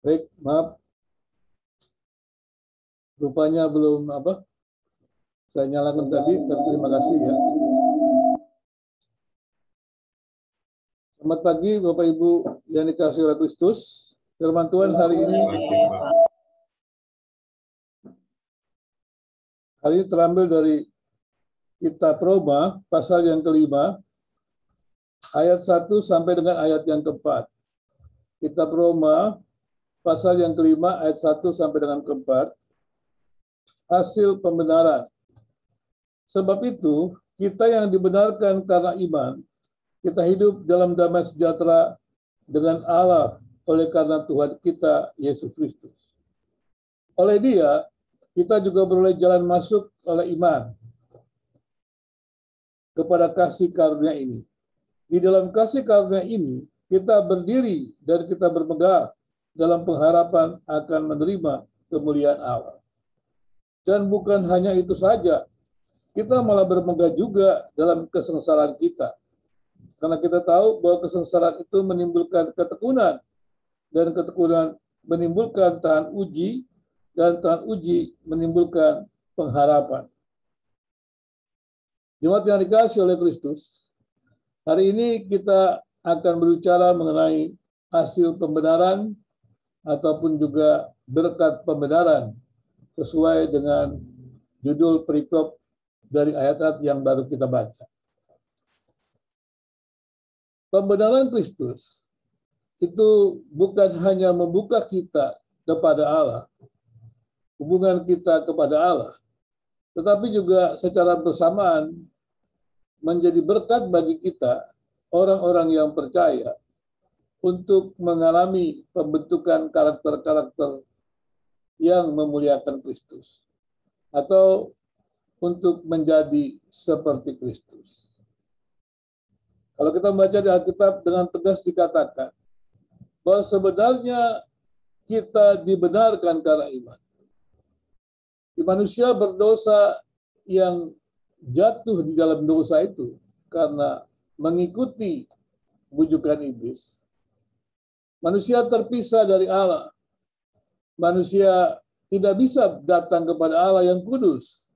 Baik, maaf. Rupanya belum saya nyalakan tadi, tapi terima kasih ya. Selamat pagi Bapak Ibu yang dikasihi oleh Kristus. Firman Tuhan hari ini terambil dari Kitab Roma pasal yang kelima, ayat 1 sampai dengan ayat yang keempat. Kitab Roma pasal yang kelima, ayat 1 sampai dengan keempat. Hasil pembenaran. Sebab itu, kita yang dibenarkan karena iman, kita hidup dalam damai sejahtera dengan Allah oleh karena Tuhan kita, Yesus Kristus. Oleh Dia, kita juga beroleh jalan masuk oleh iman kepada kasih karunia ini. Di dalam kasih karunia ini, kita berdiri dan kita bermegah dalam pengharapan akan menerima kemuliaan Allah. Dan bukan hanya itu saja, kita malah bermegah juga dalam kesengsaraan kita. Karena kita tahu bahwa kesengsaraan itu menimbulkan ketekunan, dan ketekunan menimbulkan tahan uji, dan tahan uji menimbulkan pengharapan. Jemaat yang dikasihi oleh Kristus, hari ini kita akan berbicara mengenai hasil pembenaran ataupun juga berkat pembenaran sesuai dengan judul perikop dari ayat-ayat yang baru kita baca. Pembenaran Kristus itu bukan hanya membuka kita kepada Allah, hubungan kita kepada Allah, tetapi juga secara bersamaan menjadi berkat bagi kita, orang-orang yang percaya, untuk mengalami pembentukan karakter-karakter yang memuliakan Kristus, atau untuk menjadi seperti Kristus. Kalau kita membaca di Alkitab, dengan tegas dikatakan bahwa sebenarnya kita dibenarkan karena iman. Di manusia berdosa yang jatuh di dalam dosa itu karena mengikuti bujukan iblis. Manusia terpisah dari Allah. Manusia tidak bisa datang kepada Allah yang kudus.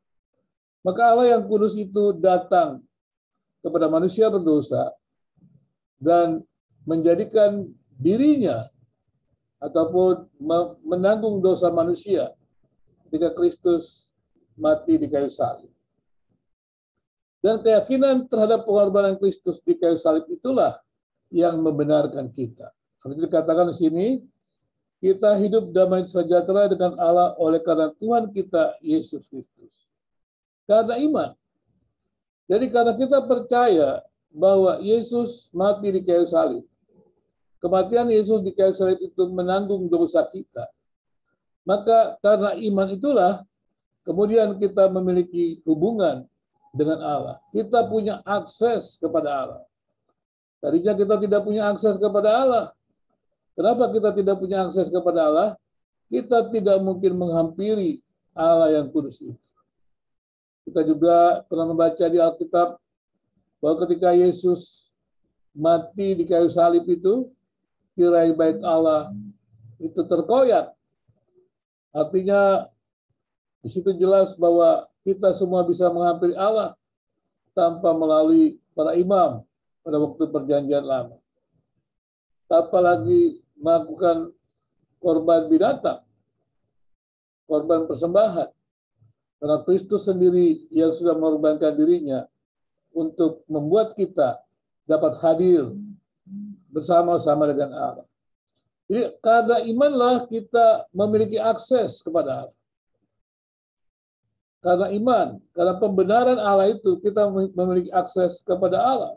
Maka Allah yang kudus itu datang kepada manusia berdosa dan menjadikan dirinya ataupun menanggung dosa manusia ketika Kristus mati di kayu salib. Dan keyakinan terhadap pengorbanan Kristus di kayu salib itulah yang membenarkan kita. Seperti dikatakan di sini, kita hidup damai sejahtera dengan Allah oleh karena Tuhan kita, Yesus Kristus. Karena iman. Jadi karena kita percaya bahwa Yesus mati di kayu salib. Kematian Yesus di kayu salib itu menanggung dosa kita. Maka karena iman itulah, kemudian kita memiliki hubungan dengan Allah. Kita punya akses kepada Allah. Tadinya kita tidak punya akses kepada Allah. Kenapa kita tidak punya akses kepada Allah? Kita tidak mungkin menghampiri Allah yang kudus itu. Kita juga pernah membaca di Alkitab bahwa ketika Yesus mati di kayu salib itu, tirai bait Allah itu terkoyak. Artinya di situ jelas bahwa kita semua bisa menghampiri Allah tanpa melalui para imam pada waktu perjanjian lama. Apalagi melakukan korban binatang, korban persembahan. Karena Kristus sendiri yang sudah mengorbankan dirinya untuk membuat kita dapat hadir bersama-sama dengan Allah. Jadi karena imanlah kita memiliki akses kepada Allah. Karena iman, karena pembenaran Allah itu kita memiliki akses kepada Allah.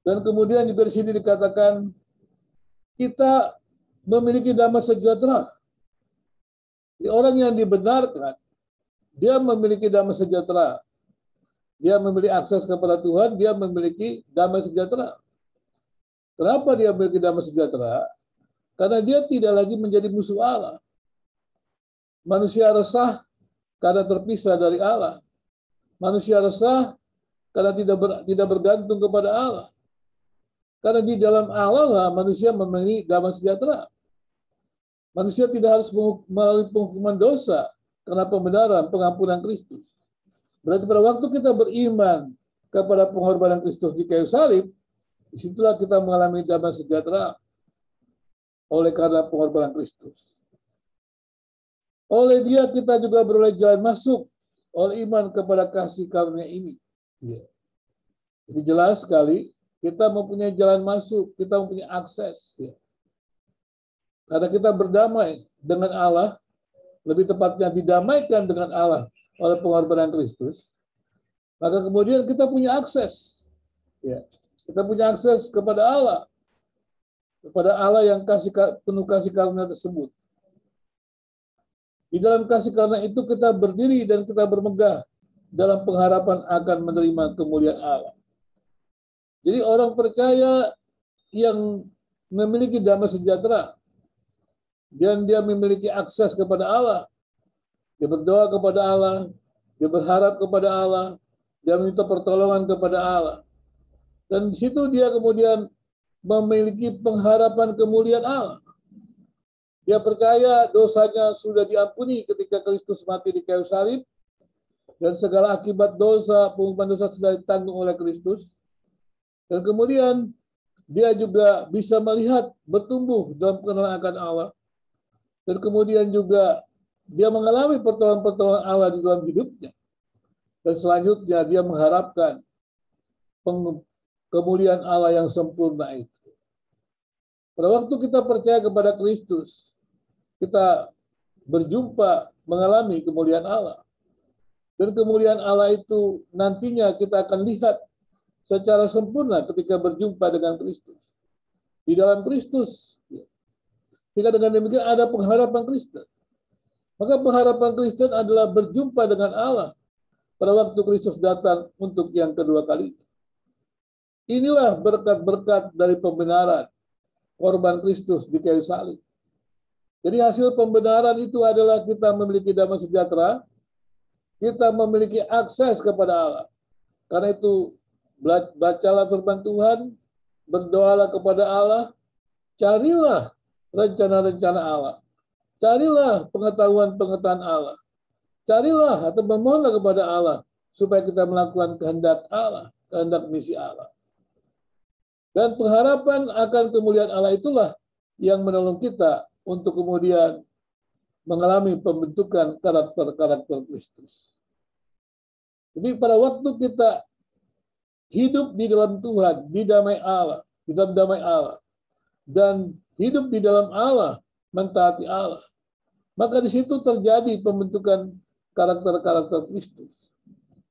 Dan kemudian juga di sini dikatakan kita memiliki damai sejahtera. Jadi orang yang dibenarkan, dia memiliki damai sejahtera. Dia memiliki akses kepada Tuhan, dia memiliki damai sejahtera. Kenapa dia memiliki damai sejahtera? Karena dia tidak lagi menjadi musuh Allah. Manusia resah karena terpisah dari Allah. Manusia resah karena tidak bergantung kepada Allah. Karena di dalam Allah lah manusia memiliki damai sejahtera. Manusia tidak harus melalui penghukuman dosa karena pembenaran, pengampunan Kristus. Berarti pada waktu kita beriman kepada pengorbanan Kristus di kayu salib, disitulah kita mengalami damai sejahtera oleh karena pengorbanan Kristus. Oleh Dia kita juga beroleh jalan masuk oleh iman kepada kasih karunia ini. Jadi jelas sekali kita mempunyai jalan masuk, kita mempunyai akses. Karena kita berdamai dengan Allah, lebih tepatnya didamaikan dengan Allah oleh pengorbanan Kristus, maka kemudian kita punya akses. Kita punya akses kepada Allah yang penuh kasih karunia tersebut. Di dalam kasih karunia itu kita berdiri dan kita bermegah dalam pengharapan akan menerima kemuliaan Allah. Jadi orang percaya yang memiliki damai sejahtera dan dia memiliki akses kepada Allah, dia berdoa kepada Allah, dia berharap kepada Allah, dia minta pertolongan kepada Allah. Dan di situ dia kemudian memiliki pengharapan kemuliaan Allah. Dia percaya dosanya sudah diampuni ketika Kristus mati di kayu salib, dan segala akibat dosa, penghukuman dosa sudah ditanggung oleh Kristus. Dan kemudian dia juga bisa melihat, bertumbuh dalam pengenalan akan Allah. Dan kemudian juga dia mengalami pertolongan-pertolongan Allah di dalam hidupnya. Dan selanjutnya dia mengharapkan kemuliaan Allah yang sempurna itu. Pada waktu kita percaya kepada Kristus, kita berjumpa, mengalami kemuliaan Allah. Dan kemuliaan Allah itu nantinya kita akan lihat secara sempurna ketika berjumpa dengan Kristus. Di dalam Kristus, jika dengan demikian ada pengharapan Kristen. Maka pengharapan Kristen adalah berjumpa dengan Allah pada waktu Kristus datang untuk yang kedua kali. Inilah berkat-berkat dari pembenaran korban Kristus di kayu salib. Jadi hasil pembenaran itu adalah kita memiliki damai sejahtera, kita memiliki akses kepada Allah. Karena itu bacalah firman Tuhan, berdoalah kepada Allah, carilah rencana-rencana Allah. Carilah pengetahuan-pengetahuan Allah. Carilah atau memohonlah kepada Allah supaya kita melakukan kehendak Allah, kehendak misi Allah. Dan pengharapan akan kemuliaan Allah itulah yang menolong kita untuk kemudian mengalami pembentukan karakter-karakter Kristus. Jadi pada waktu kita hidup di dalam Tuhan, di dalam damai Allah, dan hidup di dalam Allah, mentaati Allah, maka di situ terjadi pembentukan karakter-karakter Kristus.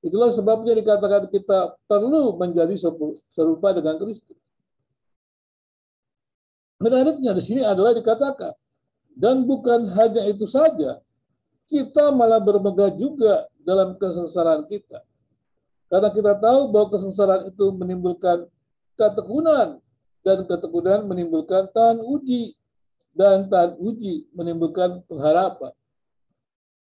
Itulah sebabnya dikatakan kita perlu menjadi serupa dengan Kristus. Menariknya di sini adalah dikatakan, dan bukan hanya itu saja, kita malah bermegah juga dalam kesengsaraan kita. Karena kita tahu bahwa kesengsaraan itu menimbulkan ketekunan, dan ketekunan menimbulkan tahan uji, dan tahan uji menimbulkan pengharapan.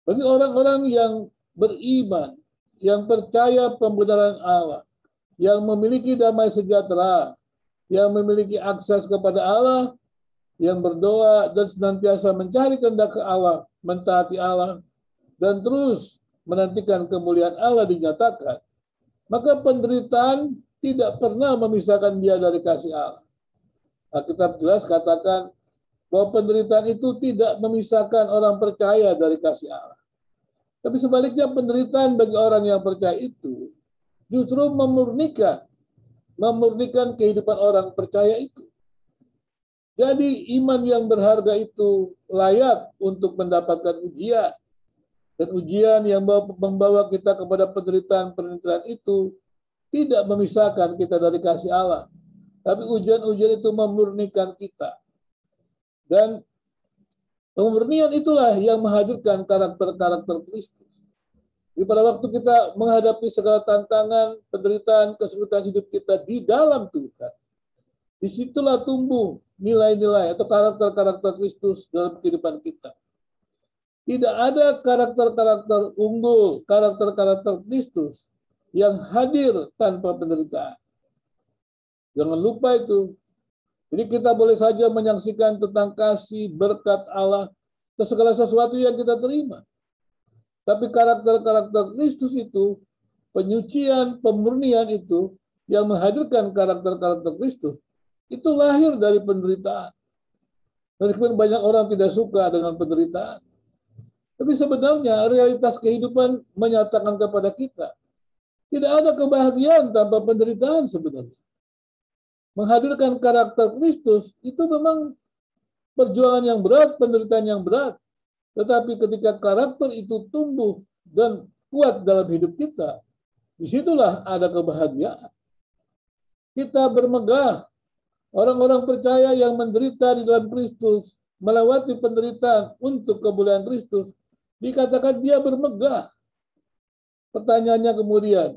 Bagi orang-orang yang beriman, yang percaya pembenaran Allah, yang memiliki damai sejahtera, yang memiliki akses kepada Allah, yang berdoa dan senantiasa mencari kehendak Allah, mentaati Allah, dan terus menantikan kemuliaan Allah dinyatakan, maka penderitaan tidak pernah memisahkan dia dari kasih Allah. Alkitab jelas katakan bahwa penderitaan itu tidak memisahkan orang percaya dari kasih Allah. Tapi sebaliknya penderitaan bagi orang yang percaya itu justru memurnikan kehidupan orang percaya itu. Jadi iman yang berharga itu layak untuk mendapatkan ujian. Dan ujian yang membawa kita kepada penderitaan-penderitaan itu tidak memisahkan kita dari kasih Allah. Tapi ujian-ujian itu memurnikan kita. Dan pemurnian itulah yang menghadirkan karakter-karakter Kristus. Jadi pada waktu kita menghadapi segala tantangan, penderitaan, kesulitan hidup kita di dalam Tuhan, disitulah tumbuh nilai-nilai atau karakter-karakter Kristus dalam kehidupan kita. Tidak ada karakter-karakter unggul, karakter-karakter Kristus yang hadir tanpa penderitaan. Jangan lupa itu. Jadi kita boleh saja menyaksikan tentang kasih, berkat Allah, dan segala sesuatu yang kita terima. Tapi karakter-karakter Kristus itu, penyucian, pemurnian itu, yang menghadirkan karakter-karakter Kristus, itu lahir dari penderitaan. Meskipun banyak orang tidak suka dengan penderitaan. Tapi sebenarnya realitas kehidupan menyatakan kepada kita, tidak ada kebahagiaan tanpa penderitaan sebenarnya. Menghadirkan karakter Kristus itu memang perjuangan yang berat, penderitaan yang berat. Tetapi ketika karakter itu tumbuh dan kuat dalam hidup kita, disitulah ada kebahagiaan. Kita bermegah. Orang-orang percaya yang menderita di dalam Kristus, melewati penderitaan untuk kemuliaan Kristus, dikatakan dia bermegah. Pertanyaannya kemudian,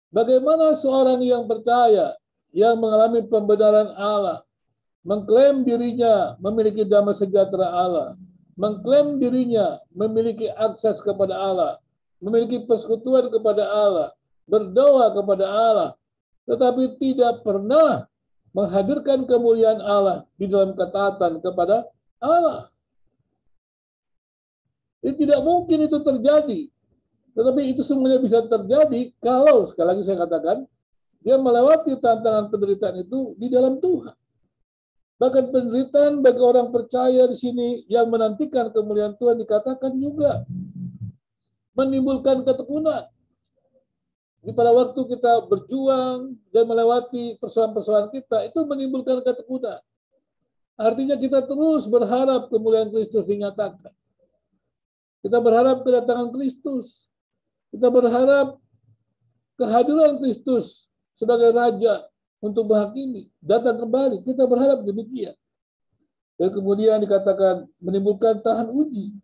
bagaimana seorang yang percaya, yang mengalami pembenaran Allah, mengklaim dirinya memiliki damai sejahtera Allah, mengklaim dirinya memiliki akses kepada Allah, memiliki persekutuan kepada Allah, berdoa kepada Allah, tetapi tidak pernah menghadirkan kemuliaan Allah di dalam ketaatan kepada Allah. Ini tidak mungkin itu terjadi. Tetapi itu semuanya bisa terjadi kalau, sekali lagi saya katakan, dia melewati tantangan penderitaan itu di dalam Tuhan. Bahkan penderitaan bagi orang percaya di sini yang menantikan kemuliaan Tuhan dikatakan juga menimbulkan ketekunan. Jadi pada waktu kita berjuang dan melewati persoalan-persoalan kita, itu menimbulkan ketekunan. Artinya kita terus berharap kemuliaan Kristus dinyatakan. Kita berharap kedatangan Kristus. Kita berharap kehadiran Kristus sebagai Raja untuk menghakimi, datang kembali. Kita berharap demikian. Dan kemudian dikatakan menimbulkan tahan uji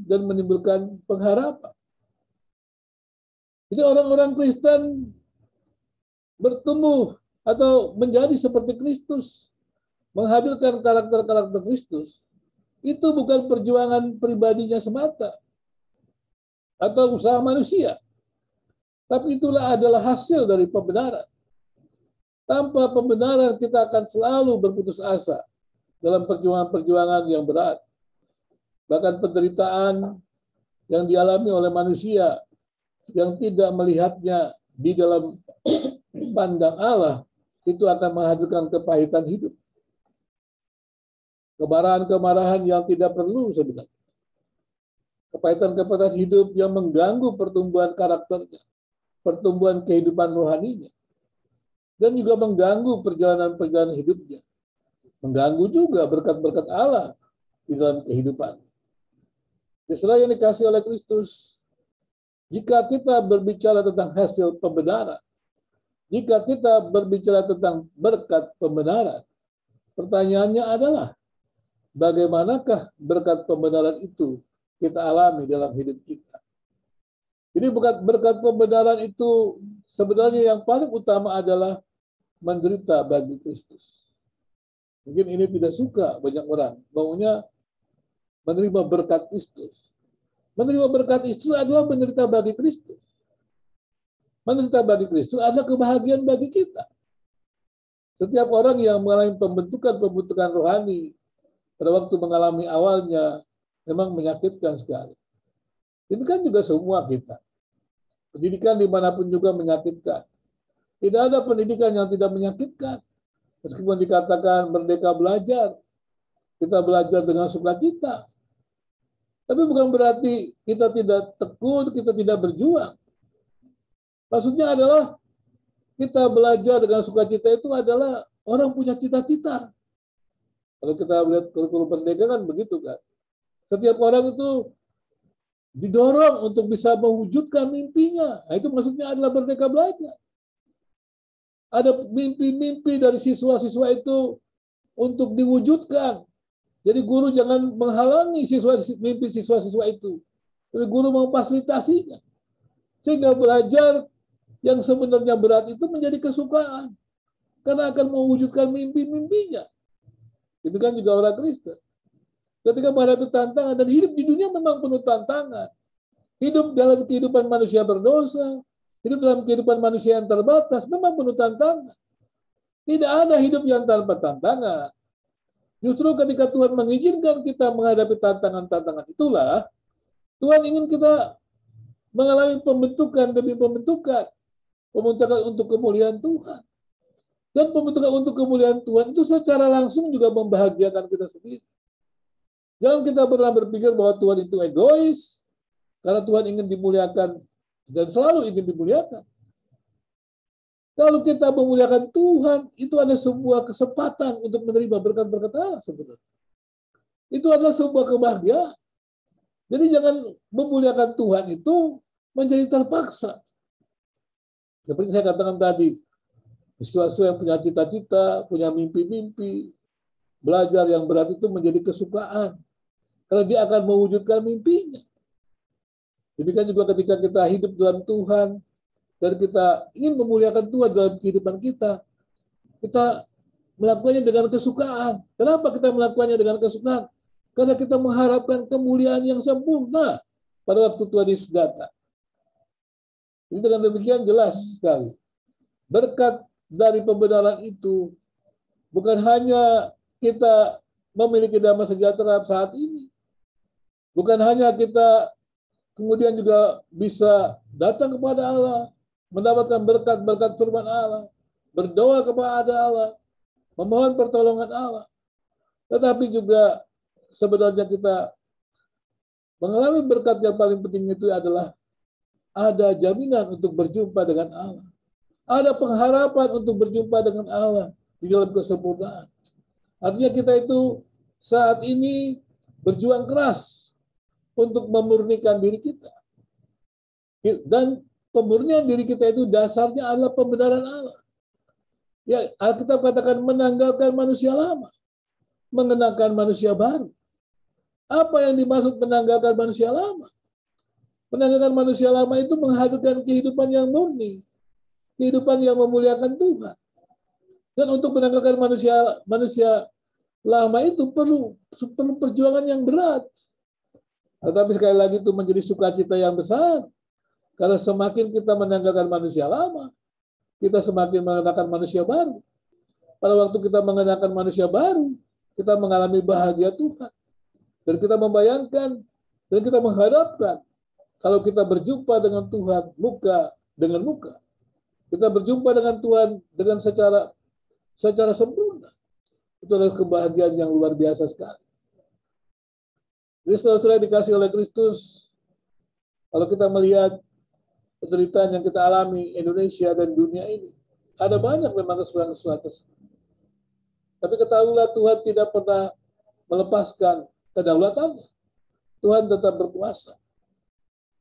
dan menimbulkan pengharapan. Jadi orang-orang Kristen bertumbuh atau menjadi seperti Kristus, menghadirkan karakter-karakter Kristus, itu bukan perjuangan pribadinya semata atau usaha manusia. Tapi itulah adalah hasil dari pembenaran. Tanpa pembenaran kita akan selalu berputus asa dalam perjuangan-perjuangan yang berat. Bahkan penderitaan yang dialami oleh manusia yang tidak melihatnya di dalam pandang Allah, itu akan menghadirkan kepahitan hidup. Kemarahan-kemarahan yang tidak perlu sebenarnya. Kepahitan-kepahitan hidup yang mengganggu pertumbuhan karakternya, pertumbuhan kehidupan rohaninya, dan juga mengganggu perjalanan-perjalanan hidupnya. Mengganggu juga berkat-berkat Allah di dalam kehidupan. Saudara yang dikasihi oleh Kristus, jika kita berbicara tentang hasil pembenaran, jika kita berbicara tentang berkat pembenaran, pertanyaannya adalah, bagaimanakah berkat pembenaran itu kita alami dalam hidup kita? Jadi berkat pembenaran itu sebenarnya yang paling utama adalah menderita bagi Kristus. Mungkin ini tidak suka banyak orang, maunya menerima berkat Kristus. Menerima berkat Kristus adalah menderita bagi Kristus. Menderita bagi Kristus adalah kebahagiaan bagi kita. Setiap orang yang mengalami pembentukan rohani pada waktu mengalami awalnya memang menyakitkan sekali. Ini kan juga semua kita. Pendidikan dimanapun juga menyakitkan. Tidak ada pendidikan yang tidak menyakitkan. Meskipun dikatakan merdeka belajar, kita belajar dengan sukacita. Tapi bukan berarti kita tidak tekun, kita tidak berjuang. Maksudnya adalah kita belajar dengan sukacita itu adalah orang punya cita-cita. Kalau kita lihat kurikulum Merdeka kan begitu kan. Setiap orang itu didorong untuk bisa mewujudkan mimpinya. Nah, itu maksudnya adalah merdeka belajar. Ada mimpi-mimpi dari siswa-siswa itu untuk diwujudkan. Jadi guru jangan menghalangi mimpi siswa-siswa itu. Jadi guru memfasilitasinya. Sehingga belajar yang sebenarnya berat itu menjadi kesukaan. Karena akan mewujudkan mimpi-mimpinya. Demikian juga orang Kristen. Ketika menghadapi tantangan, dan hidup di dunia memang penuh tantangan. Hidup dalam kehidupan manusia berdosa, hidup dalam kehidupan manusia yang terbatas, memang penuh tantangan. Tidak ada hidup yang tanpa tantangan. Justru ketika Tuhan mengizinkan kita menghadapi tantangan-tantangan itulah, Tuhan ingin kita mengalami pembentukan demi pembentukan. Pembentukan untuk kemuliaan Tuhan. Dan pembentukan untuk kemuliaan Tuhan itu secara langsung juga membahagiakan kita sendiri. Jangan kita pernah berpikir bahwa Tuhan itu egois, karena Tuhan ingin dimuliakan dan selalu ingin dimuliakan. Kalau kita memuliakan Tuhan, itu ada sebuah kesempatan untuk menerima berkat-berkat Allah sebenarnya. Itu adalah sebuah kebahagiaan. Jadi jangan memuliakan Tuhan itu menjadi terpaksa. Seperti saya katakan tadi, siswa-siswa yang punya cita-cita, punya mimpi-mimpi, belajar yang berat itu menjadi kesukaan. Karena dia akan mewujudkan mimpinya. Demikian juga ketika kita hidup dalam Tuhan, dan kita ingin memuliakan Tuhan dalam kehidupan kita, kita melakukannya dengan kesukaan. Kenapa kita melakukannya dengan kesukaan? Karena kita mengharapkan kemuliaan yang sempurna pada waktu Tuhan Yesus datang. Jadi dengan demikian jelas sekali. Berkat dari pembenaran itu bukan hanya kita memiliki damai sejahtera saat ini. Bukan hanya kita kemudian juga bisa datang kepada Allah, mendapatkan berkat-berkat firman Allah, berdoa kepada Allah, memohon pertolongan Allah. Tetapi juga sebenarnya kita mengalami berkat yang paling penting itu adalah ada jaminan untuk berjumpa dengan Allah. Ada pengharapan untuk berjumpa dengan Allah di dalam kesempurnaan. Artinya kita itu saat ini berjuang keras untuk memurnikan diri kita. Dan pemurnian diri kita itu dasarnya adalah pembenaran Allah. Ya, Alkitab katakan menanggalkan manusia lama, mengenakan manusia baru. Apa yang dimaksud menanggalkan manusia lama? Menanggalkan manusia lama itu menghadirkan kehidupan yang murni, kehidupan yang memuliakan Tuhan. Dan untuk menanggalkan manusia lama itu perlu perjuangan yang berat. Tetapi sekali lagi itu menjadi sukacita yang besar. Karena semakin kita menanggalkan manusia lama, kita semakin mengenakan manusia baru. Pada waktu kita mengenakan manusia baru, kita mengalami bahagia Tuhan. Dan kita membayangkan, dan kita mengharapkan, kalau kita berjumpa dengan Tuhan muka dengan muka, kita berjumpa dengan Tuhan dengan secara sempurna. Itu adalah kebahagiaan yang luar biasa sekali. Jadi saudara-saudara dikasih oleh Kristus, kalau kita melihat penderitaan yang kita alami Indonesia dan dunia ini, ada banyak memang kesulitan-kesulitan. Tapi ketahuilah Tuhan tidak pernah melepaskan kedaulatannya. Tuhan tetap berkuasa.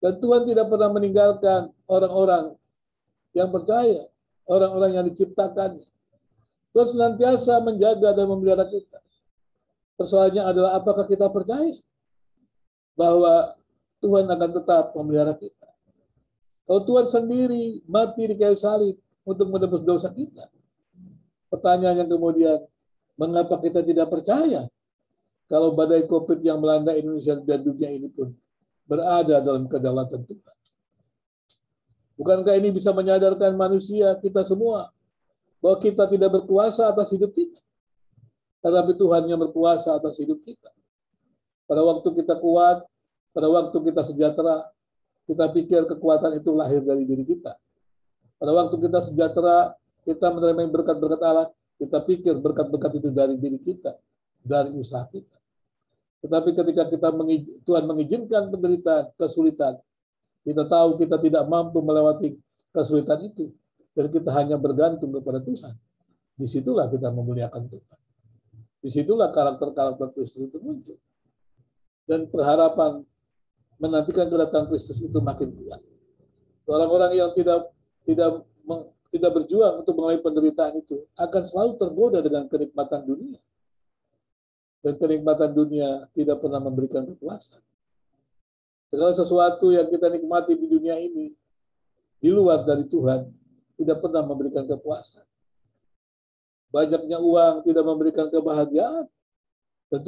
Dan Tuhan tidak pernah meninggalkan orang-orang yang percaya, orang-orang yang diciptakannya. Tuhan senantiasa menjaga dan memelihara kita. Persoalannya adalah apakah kita percaya bahwa Tuhan akan tetap memelihara kita. Kalau Tuhan sendiri mati di kayu salib untuk menebus dosa kita, pertanyaannya kemudian, mengapa kita tidak percaya kalau badai COVID yang melanda Indonesia dan dunia ini pun berada dalam kedaulatan Tuhan? Bukankah ini bisa menyadarkan manusia, kita semua, bahwa kita tidak berkuasa atas hidup kita, tetapi Tuhan yang berkuasa atas hidup kita. Pada waktu kita kuat, pada waktu kita sejahtera, kita pikir kekuatan itu lahir dari diri kita. Pada waktu kita sejahtera, kita menerima berkat-berkat Allah, kita pikir berkat-berkat itu dari diri kita, dari usaha kita. Tetapi ketika Tuhan mengizinkan penderitaan, kesulitan, kita tahu kita tidak mampu melewati kesulitan itu, dan kita hanya bergantung kepada Tuhan. Disitulah kita memuliakan Tuhan. Disitulah karakter-karakter Kristus itu muncul. Dan pengharapan menantikan kedatangan Kristus itu makin kuat. Orang-orang yang tidak berjuang untuk mengalami penderitaan itu akan selalu tergoda dengan kenikmatan dunia. Dan kenikmatan dunia tidak pernah memberikan kepuasan. Segala sesuatu yang kita nikmati di dunia ini di luar dari Tuhan tidak pernah memberikan kepuasan. Banyaknya uang tidak memberikan kebahagiaan, dan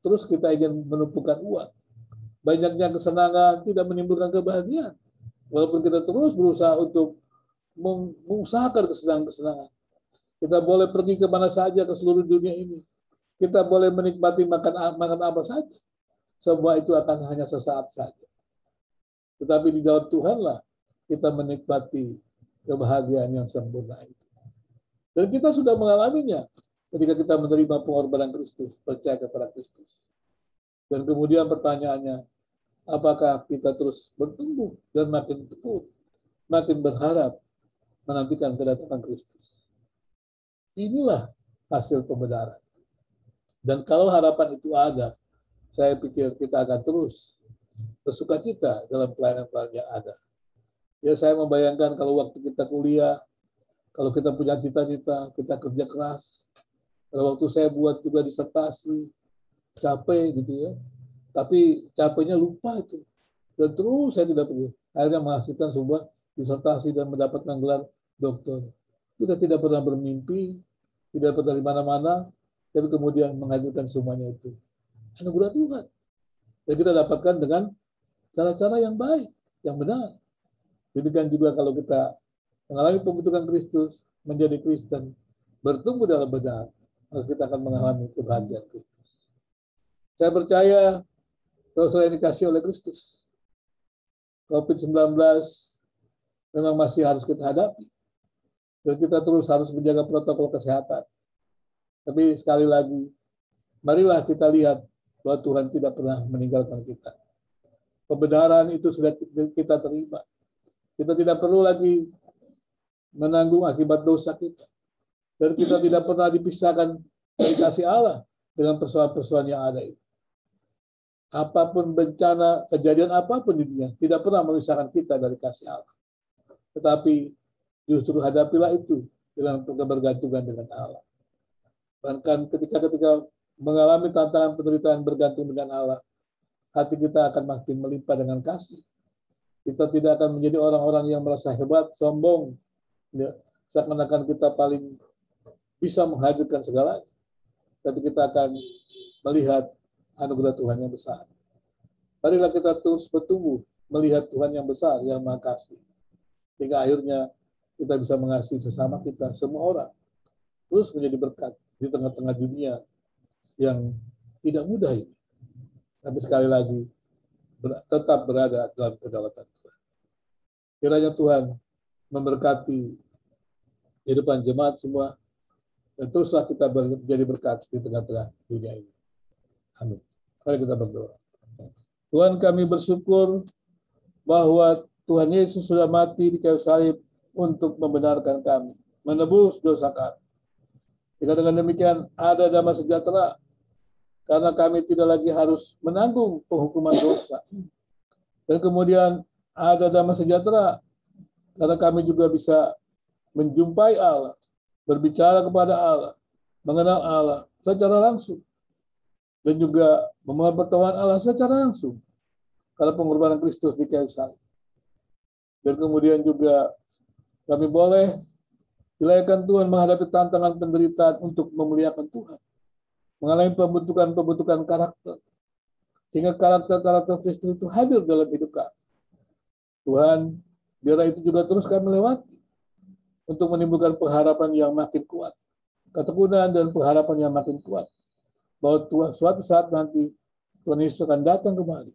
terus kita ingin menumpukan uang. Banyaknya kesenangan tidak menimbulkan kebahagiaan, walaupun kita terus berusaha untuk mengusahakan kesenangan-kesenangan. Kita boleh pergi kemana saja ke seluruh dunia ini. Kita boleh menikmati makan apa saja. Semua itu akan hanya sesaat saja. Tetapi di dalam Tuhanlah kita menikmati kebahagiaan yang sempurna itu. Dan kita sudah mengalaminya ketika kita menerima pengorbanan Kristus, percaya kepada Kristus. Dan kemudian pertanyaannya, apakah kita terus bertumbuh dan makin tekun, makin berharap menantikan kedatangan Kristus? Inilah hasil pembenaran. Dan kalau harapan itu ada, saya pikir kita akan terus bersukacita dalam pelayanan-pelayanan yang ada. Ya, saya membayangkan kalau waktu kita kuliah, kalau kita punya cita-cita, kita kerja keras. Kalau waktu saya buat juga disertasi, capek gitu ya. Tapi capeknya lupa itu. Dan terus saya tidak pergi. Akhirnya menghasilkan sebuah disertasi dan mendapatkan gelar doktor. Kita tidak pernah bermimpi, tidak pernah di mana-mana, tapi kemudian menghasilkan semuanya itu. Anugerah Tuhan. Dan kita dapatkan dengan cara-cara yang baik, yang benar. Demikian juga kalau kita mengalami pembentukan Kristus, menjadi Kristen, bertumbuh dalam benar, maka kita akan mengalami kebahagiaan Kristus. Saya percaya kalau saya dikasih oleh Kristus, COVID-19 memang masih harus kita hadapi. Dan kita terus harus menjaga protokol kesehatan. Tapi sekali lagi, marilah kita lihat bahwa Tuhan tidak pernah meninggalkan kita. Kebenaran itu sudah kita terima. Kita tidak perlu lagi menanggung akibat dosa kita. Dan kita tidak pernah dipisahkan dari kasih Allah dengan persoalan-persoalan yang ada itu. Apapun bencana, kejadian apapun di dunia, tidak pernah memisahkan kita dari kasih Allah. Tetapi justru hadapilah itu dengan kebergantungan dengan Allah. Bahkan ketika mengalami tantangan penderitaan bergantung dengan Allah, hati kita akan makin melimpah dengan kasih. Kita tidak akan menjadi orang-orang yang merasa hebat, sombong, ya, seakan-akan kita paling bisa menghadirkan segalanya. Tapi kita akan melihat anugerah Tuhan yang besar. Marilah kita terus bertumbuh melihat Tuhan yang besar, yang Maha Kasih. Hingga akhirnya kita bisa mengasihi sesama kita, semua orang. Terus menjadi berkat di tengah-tengah dunia yang tidak mudah ini. Tapi sekali lagi, tetap berada dalam kedaulatan Tuhan. Kiranya Tuhan memberkati kehidupan jemaat semua, dan teruslah kita menjadi berkat di tengah-tengah dunia ini. Amin. Mari kita berdoa. Tuhan, kami bersyukur bahwa Tuhan Yesus sudah mati di kayu salib untuk membenarkan kami, menebus dosa kami. Jika dengan demikian ada damai sejahtera, karena kami tidak lagi harus menanggung penghukuman dosa. Dan kemudian ada damai sejahtera, karena kami juga bisa menjumpai Allah, berbicara kepada Allah, mengenal Allah secara langsung. Dan juga memohon pertolongan Allah secara langsung karena pengorbanan Kristus di kayu salib. Dan kemudian juga kami boleh dilayakkan Tuhan menghadapi tantangan penderitaan untuk memuliakan Tuhan, mengalami pembentukan karakter, sehingga karakter-karakter Kristus itu hadir dalam hidup kami. Tuhan, biarlah itu juga terus kami lewati untuk menimbulkan pengharapan yang makin kuat, ketekunan dan pengharapan yang makin kuat, bahwa Tuhan suatu saat nanti Tuhan Yesus akan datang kembali.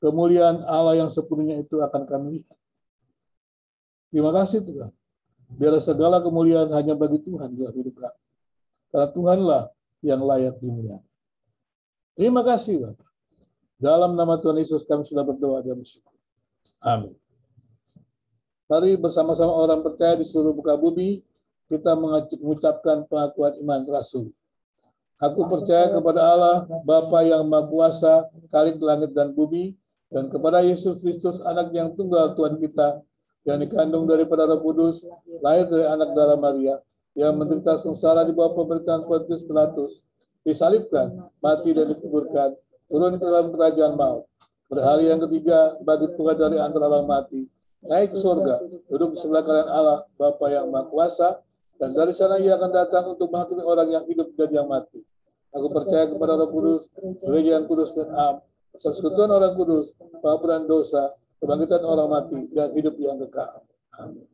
Kemuliaan Allah yang sepenuhnya itu akan kami lihat. Terima kasih Tuhan. Biarlah segala kemuliaan hanya bagi Tuhan dalam hidup kami. Karena Tuhanlah yang layak dimuliakan. Terima kasih Bapak. Dalam nama Tuhan Yesus kami sudah berdoa dan bersyukur. Amin. Mari bersama-sama orang percaya di seluruh muka bumi, kita mengucapkan pengakuan iman Rasul. Aku percaya kepada Allah, Bapa yang Maha Kuasa, Khalik langit dan bumi, dan kepada Yesus Kristus, anak yang tunggal Tuhan kita, yang dikandung daripada Roh Kudus, lahir dari anak darah Maria, yang menderita sengsara di bawah pemerintahan Pontius Pilatus, disalibkan, mati dan dikuburkan, turun ke dalam kerajaan maut. Pada hari yang ketiga, bangkit pula dari antara orang mati, naik ke surga, duduk di sebelah kanan Allah, Bapa yang Maha Kuasa, dan dari sana ia akan datang untuk menghakimi orang yang hidup dan yang mati. Aku percaya kepada Roh Kudus, gereja yang kudus dan am, persekutuan orang kudus, pengampunan dosa, kebangkitan orang mati, dan hidup yang kekal. Amin.